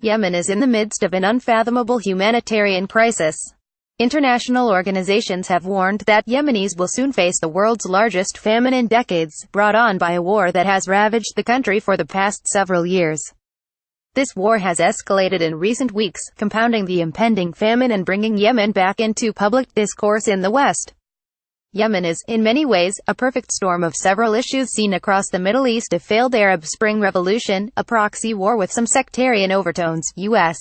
Yemen is in the midst of an unfathomable humanitarian crisis. International organizations have warned that Yemenis will soon face the world's largest famine in decades, brought on by a war that has ravaged the country for the past several years. This war has escalated in recent weeks, compounding the impending famine and bringing Yemen back into public discourse in the West. Yemen is, in many ways, a perfect storm of several issues seen across the Middle East: a failed Arab Spring revolution, a proxy war with some sectarian overtones, U.S.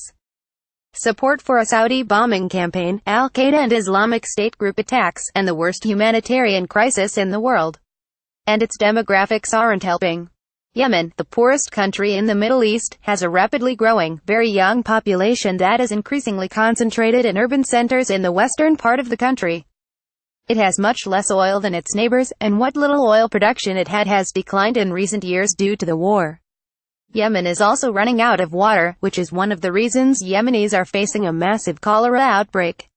support for a Saudi bombing campaign, Al-Qaeda and Islamic State group attacks, and the worst humanitarian crisis in the world. And its demographics aren't helping. Yemen, the poorest country in the Middle East, has a rapidly growing, very young population that is increasingly concentrated in urban centers in the western part of the country. It has much less oil than its neighbors, and what little oil production it had has declined in recent years due to the war. Yemen is also running out of water, which is one of the reasons Yemenis are facing a massive cholera outbreak.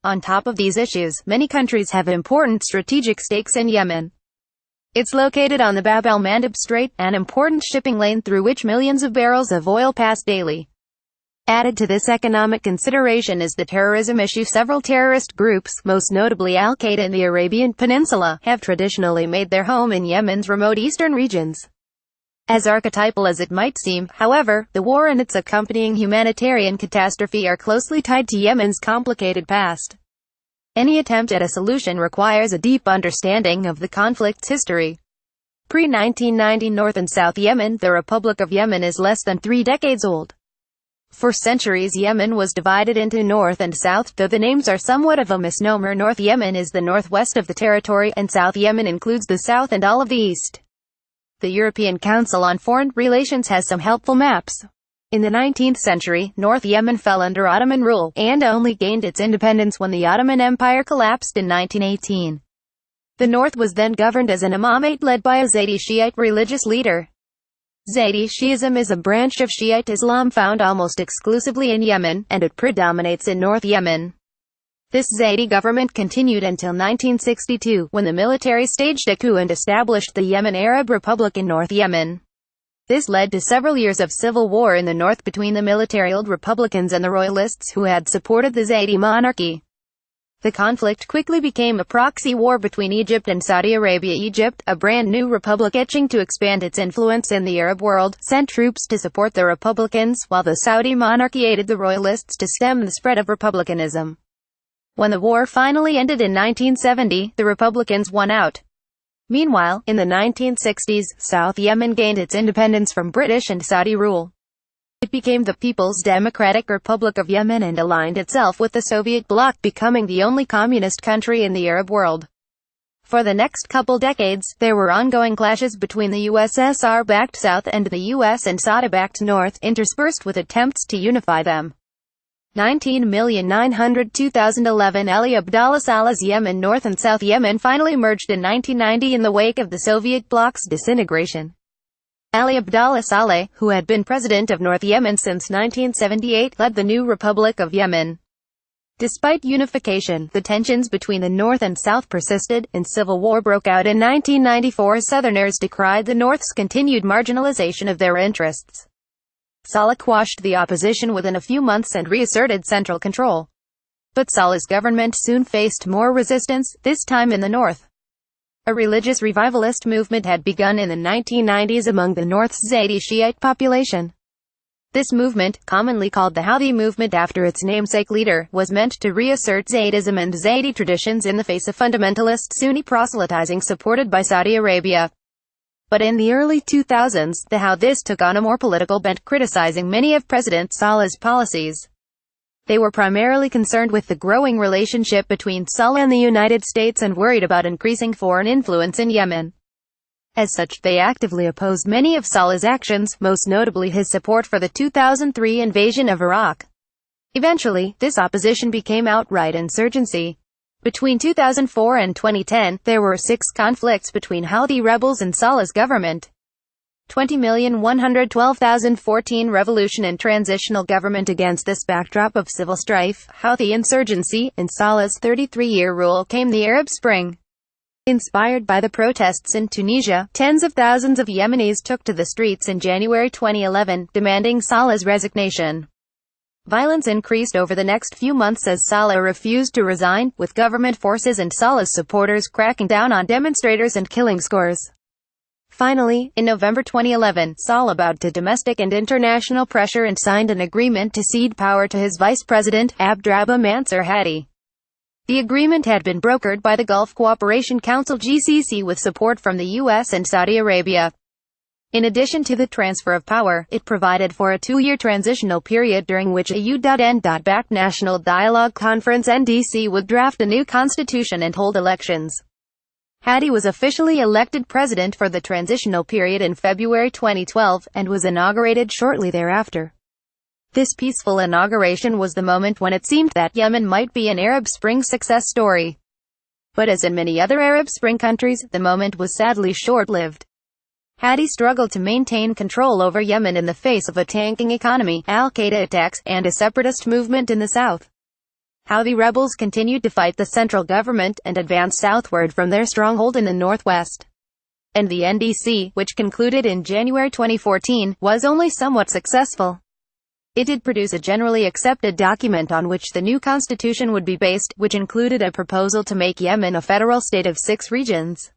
On top of these issues, many countries have important strategic stakes in Yemen. It's located on the Bab el-Mandeb Strait, an important shipping lane through which millions of barrels of oil pass daily. Added to this economic consideration is the terrorism issue. Several terrorist groups, most notably Al-Qaeda in the Arabian Peninsula, have traditionally made their home in Yemen's remote eastern regions. As archetypal as it might seem, however, the war and its accompanying humanitarian catastrophe are closely tied to Yemen's complicated past. Any attempt at a solution requires a deep understanding of the conflict's history. Pre-1990 North and South Yemen. The Republic of Yemen is less than 3 decades old. For centuries Yemen was divided into North and South, though the names are somewhat of a misnomer. North Yemen is the northwest of the territory, and South Yemen includes the south and all of the east. The European Council on Foreign Relations has some helpful maps. In the 19th century, North Yemen fell under Ottoman rule, and only gained its independence when the Ottoman Empire collapsed in 1918. The north was then governed as an imamate led by a Zaydi Shiite religious leader. Zaydi Shiism is a branch of Shiite Islam found almost exclusively in Yemen, and it predominates in North Yemen. This Zaydi government continued until 1962, when the military staged a coup and established the Yemen Arab Republic in North Yemen. This led to several years of civil war in the north between the military-ruled Republicans and the royalists who had supported the Zaydi monarchy. The conflict quickly became a proxy war between Egypt and Saudi Arabia. Egypt, a brand new republic itching to expand its influence in the Arab world, sent troops to support the Republicans, while the Saudi monarchy aided the royalists to stem the spread of republicanism. When the war finally ended in 1970, the Republicans won out. Meanwhile, in the 1960s, South Yemen gained its independence from British and Saudi rule. It became the People's Democratic Republic of Yemen and aligned itself with the Soviet bloc, becoming the only communist country in the Arab world. For the next couple decades, there were ongoing clashes between the USSR-backed South and the US and Saudi-backed North, interspersed with attempts to unify them. 19,900,000 2011 Ali Abdullah Saleh's Yemen. North and South Yemen finally merged in 1990 in the wake of the Soviet bloc's disintegration. Ali Abdullah Saleh, who had been president of North Yemen since 1978, led the new Republic of Yemen. Despite unification, the tensions between the North and South persisted, and civil war broke out in 1994 as Southerners decried the North's continued marginalization of their interests. Saleh quashed the opposition within a few months and reasserted central control. But Saleh's government soon faced more resistance, this time in the north. A religious revivalist movement had begun in the 1990s among the North's Zaydi Shiite population. This movement, commonly called the Houthi movement after its namesake leader, was meant to reassert Zaydism and Zaydi traditions in the face of fundamentalist Sunni proselytizing supported by Saudi Arabia. But in the early 2000s, the Houthis took on a more political bent, criticizing many of President Saleh's policies. They were primarily concerned with the growing relationship between Saleh and the United States and worried about increasing foreign influence in Yemen. As such, they actively opposed many of Saleh's actions, most notably his support for the 2003 invasion of Iraq. Eventually, this opposition became outright insurgency. Between 2004 and 2010, there were 6 conflicts between Houthi rebels and Saleh's government. 20,112,014 Revolution and transitional government. Against this backdrop of civil strife, Houthi insurgency, and Saleh's 33-year rule came the Arab Spring. Inspired by the protests in Tunisia, tens of thousands of Yemenis took to the streets in January 2011, demanding Saleh's resignation. Violence increased over the next few months as Saleh refused to resign, with government forces and Saleh's supporters cracking down on demonstrators and killing scores. Finally, in November 2011, Saleh bowed to domestic and international pressure and signed an agreement to cede power to his vice president, Abdrabbuh Mansur Hadi. The agreement had been brokered by the Gulf Cooperation Council (GCC) with support from the US and Saudi Arabia. In addition to the transfer of power, it provided for a 2-year transitional period during which a UN-backed National Dialogue Conference (NDC) would draft a new constitution and hold elections. Hadi was officially elected president for the transitional period in February 2012, and was inaugurated shortly thereafter. This peaceful inauguration was the moment when it seemed that Yemen might be an Arab Spring success story. But as in many other Arab Spring countries, the moment was sadly short-lived. Hadi struggled to maintain control over Yemen in the face of a tanking economy, al-Qaeda attacks, and a separatist movement in the south. Houthi rebels continued to fight the central government, and advanced southward from their stronghold in the northwest. And the NDC, which concluded in January 2014, was only somewhat successful. It did produce a generally accepted document on which the new constitution would be based, which included a proposal to make Yemen a federal state of 6 regions.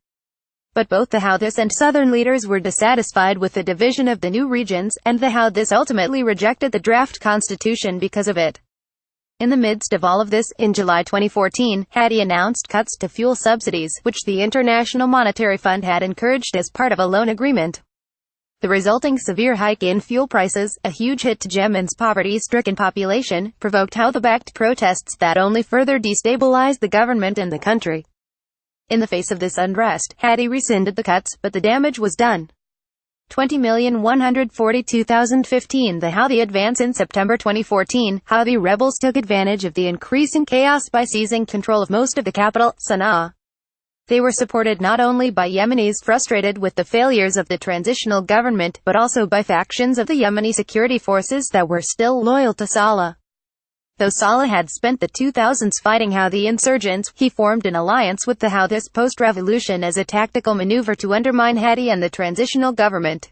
But both the Houthis and southern leaders were dissatisfied with the division of the new regions, and the Houthis ultimately rejected the draft constitution because of it. In the midst of all of this, in July 2014, Hadi announced cuts to fuel subsidies, which the International Monetary Fund had encouraged as part of a loan agreement. The resulting severe hike in fuel prices, a huge hit to Yemen's poverty-stricken population, provoked Houthi-backed protests that only further destabilized the government and the country. In the face of this unrest, Hadi rescinded the cuts, but the damage was done. 20,142,015. The Houthi advance. In September 2014, Houthi rebels took advantage of the increasing chaos by seizing control of most of the capital, Sana'a. They were supported not only by Yemenis frustrated with the failures of the transitional government, but also by factions of the Yemeni security forces that were still loyal to Saleh. Though Saleh had spent the 2000s fighting Houthi insurgents, he formed an alliance with the Houthis post-revolution as a tactical maneuver to undermine Hadi and the transitional government.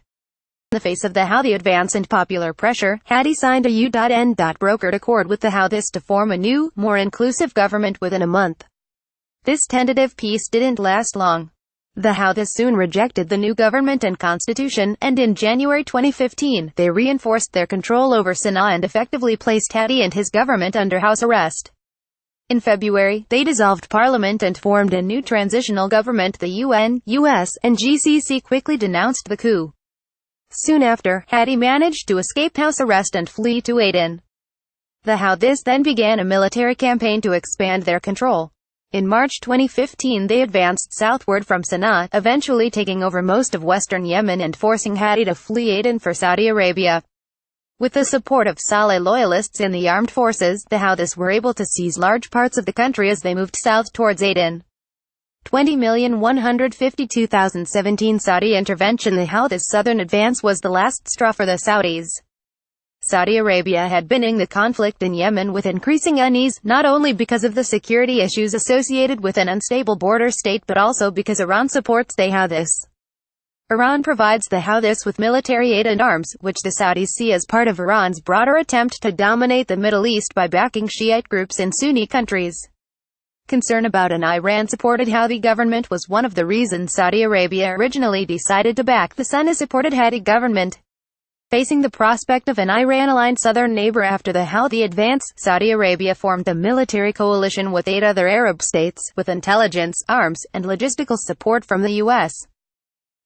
In the face of the Houthi advance and popular pressure, Hadi signed a UN-brokered accord with the Houthis to form a new, more inclusive government within a month. This tentative peace didn't last long. The Houthis soon rejected the new government and constitution, and in January 2015, they reinforced their control over Sana'a and effectively placed Hadi and his government under house arrest. In February, they dissolved parliament and formed a new transitional government. The UN, US, and GCC quickly denounced the coup. Soon after, Hadi managed to escape house arrest and flee to Aden. The Houthis then began a military campaign to expand their control. In March 2015 they advanced southward from Sana'a, eventually taking over most of western Yemen and forcing Hadi to flee Aden for Saudi Arabia. With the support of Saleh loyalists in the armed forces, the Houthis were able to seize large parts of the country as they moved south towards Aden. 20,152,017. Saudi intervention. The Houthis' southern advance was the last straw for the Saudis. Saudi Arabia had been in the conflict in Yemen with increasing unease, not only because of the security issues associated with an unstable border state but also because Iran supports the Houthis. Iran provides the Houthis with military aid and arms, which the Saudis see as part of Iran's broader attempt to dominate the Middle East by backing Shiite groups in Sunni countries. Concern about an Iran-supported Houthi government was one of the reasons Saudi Arabia originally decided to back the Sunni-supported Hadi government. Facing the prospect of an Iran-aligned southern neighbor after the Houthi advance, Saudi Arabia formed a military coalition with 8 other Arab states, with intelligence, arms, and logistical support from the US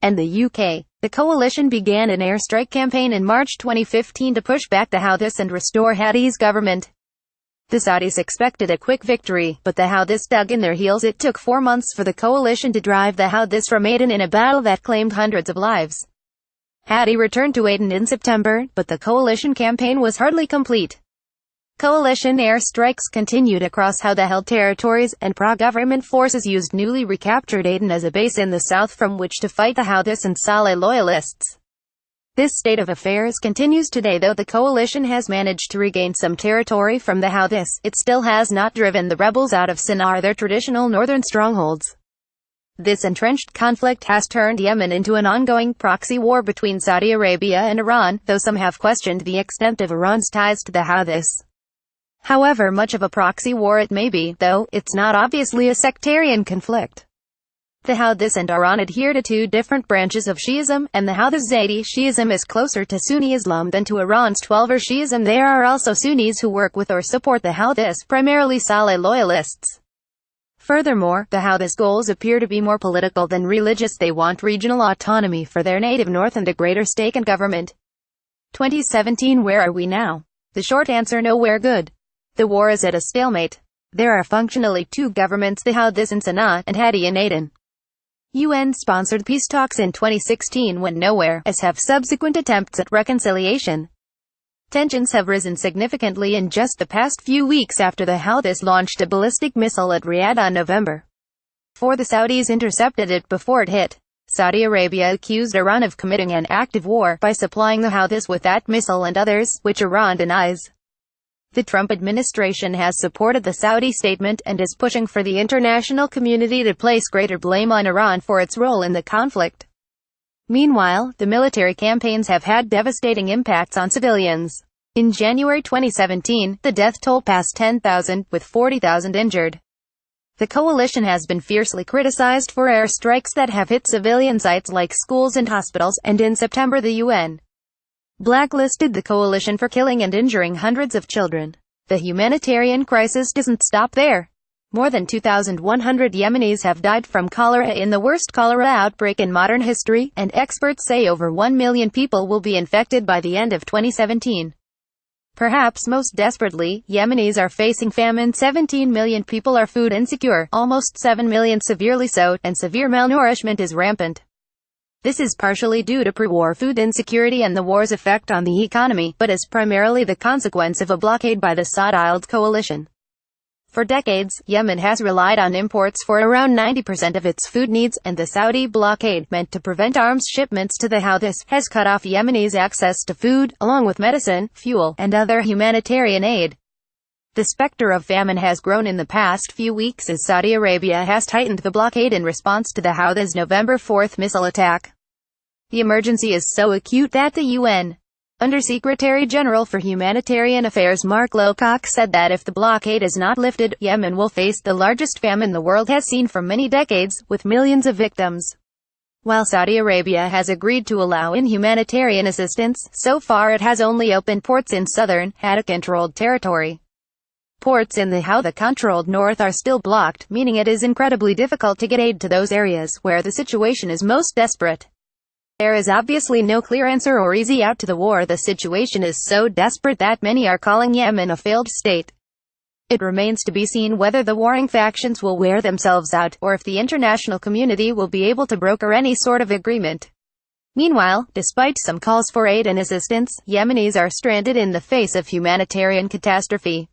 and the UK. The coalition began an airstrike campaign in March 2015 to push back the Houthis and restore Hadi's government. The Saudis expected a quick victory, but the Houthis dug in their heels. It took 4 months for the coalition to drive the Houthis from Aden in a battle that claimed hundreds of lives. Hadi returned to Aden in September, but the coalition campaign was hardly complete. Coalition airstrikes continued across Houthi-held territories, and pro-government forces used newly recaptured Aden as a base in the south from which to fight the Houthis and Saleh loyalists. This state of affairs continues today. Though the coalition has managed to regain some territory from the Houthis, it still has not driven the rebels out of Sana'a, their traditional northern strongholds. This entrenched conflict has turned Yemen into an ongoing proxy war between Saudi Arabia and Iran, though some have questioned the extent of Iran's ties to the Houthis. However much of a proxy war it may be, though, it's not obviously a sectarian conflict. The Houthis and Iran adhere to two different branches of Shi'ism, and the Houthis' Zaidi Shi'ism is closer to Sunni Islam than to Iran's Twelver Shi'ism. There are also Sunnis who work with or support the Houthis, primarily Saleh loyalists. Furthermore, the Houthis' goals appear to be more political than religious. They want regional autonomy for their native north and a greater stake in government. 2017. Where are we now? The short answer: nowhere good. The war is at a stalemate. There are functionally two governments, the Houthis in Sana'a and Hadi in Aden. UN-sponsored peace talks in 2016 went nowhere, as have subsequent attempts at reconciliation. Tensions have risen significantly in just the past few weeks after the Houthis launched a ballistic missile at Riyadh on November 4. The Saudis intercepted it before it hit. Saudi Arabia accused Iran of committing an act of war by supplying the Houthis with that missile and others, which Iran denies. The Trump administration has supported the Saudi statement and is pushing for the international community to place greater blame on Iran for its role in the conflict. Meanwhile, the military campaigns have had devastating impacts on civilians. In January 2017, the death toll passed 10,000, with 40,000 injured. The coalition has been fiercely criticized for airstrikes that have hit civilian sites like schools and hospitals, and in September the UN blacklisted the coalition for killing and injuring hundreds of children. The humanitarian crisis doesn't stop there. More than 2,100 Yemenis have died from cholera in the worst cholera outbreak in modern history, and experts say over 1 million people will be infected by the end of 2017. Perhaps most desperately, Yemenis are facing famine. 17 million people are food insecure, almost 7 million severely so, and severe malnourishment is rampant. This is partially due to pre-war food insecurity and the war's effect on the economy, but is primarily the consequence of a blockade by the Saudi-led coalition. For decades, Yemen has relied on imports for around 90% of its food needs, and the Saudi blockade, meant to prevent arms shipments to the Houthis, has cut off Yemenis' access to food, along with medicine, fuel, and other humanitarian aid. The specter of famine has grown in the past few weeks as Saudi Arabia has tightened the blockade in response to the Houthis' November 4 missile attack. The emergency is so acute that the UN Undersecretary General for Humanitarian Affairs Mark Lowcock said that if the blockade is not lifted, Yemen will face the largest famine the world has seen for many decades, with millions of victims. While Saudi Arabia has agreed to allow in humanitarian assistance, so far it has only opened ports in southern, Houthi-controlled territory. Ports in the Houthi-controlled north are still blocked, meaning it is incredibly difficult to get aid to those areas where the situation is most desperate. There is obviously no clear answer or easy out to the war. The situation is so desperate that many are calling Yemen a failed state. It remains to be seen whether the warring factions will wear themselves out, or if the international community will be able to broker any sort of agreement. Meanwhile, despite some calls for aid and assistance, Yemenis are stranded in the face of humanitarian catastrophe.